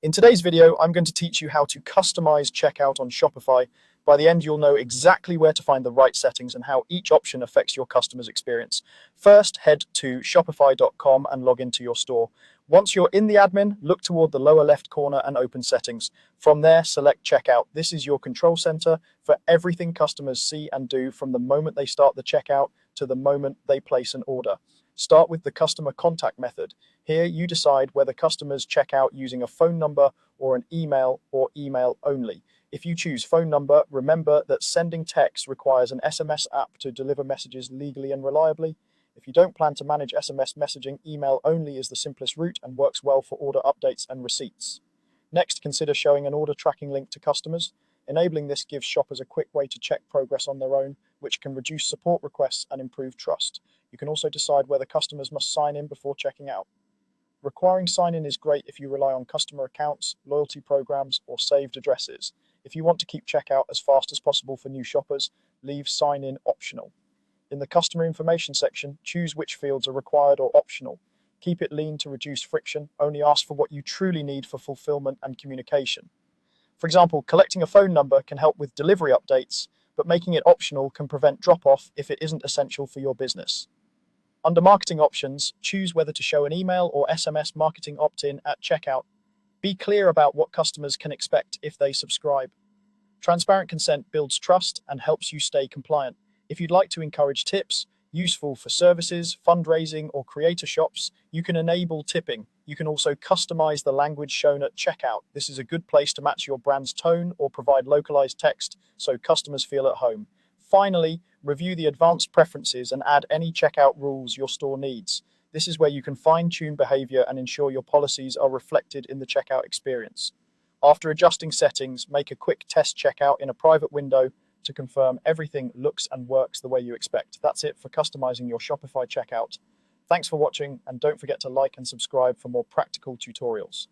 In today's video, I'm going to teach you how to customize checkout on Shopify. By the end, you'll know exactly where to find the right settings and how each option affects your customer's experience. First, head to shopify.com and log into your store. Once you're in the admin, look toward the lower left corner and open settings. From there, select checkout. This is your control center for everything customers see and do from the moment they start the checkout to the moment they place an order. Start with the customer contact method. Here you decide whether customers check out using a phone number or an email or email only. If you choose phone number, remember that sending text requires an SMS app to deliver messages legally and reliably. If you don't plan to manage SMS messaging, email only is the simplest route and works well for order updates and receipts. Next, consider showing an order tracking link to customers. Enabling this gives shoppers a quick way to check progress on their own, which can reduce support requests and improve trust. You can also decide whether customers must sign in before checking out. Requiring sign-in is great if you rely on customer accounts, loyalty programs, or saved addresses. If you want to keep checkout as fast as possible for new shoppers, leave sign-in optional. In the customer information section, choose which fields are required or optional. Keep it lean to reduce friction. Only ask for what you truly need for fulfillment and communication. For example, collecting a phone number can help with delivery updates, but making it optional can prevent drop-off if it isn't essential for your business. Under marketing options, choose whether to show an email or SMS marketing opt-in at checkout. Be clear about what customers can expect if they subscribe. Transparent consent builds trust and helps you stay compliant. If you'd like to encourage tips, useful for services, fundraising, or creator shops, you can enable tipping. You can also customize the language shown at checkout. This is a good place to match your brand's tone or provide localized text so customers feel at home. Finally, review the advanced preferences and add any checkout rules your store needs. This is where you can fine-tune behavior and ensure your policies are reflected in the checkout experience. After adjusting settings, make a quick test checkout in a private window to confirm everything looks and works the way you expect. That's it for customizing your Shopify checkout. Thanks for watching, and don't forget to like and subscribe for more practical tutorials.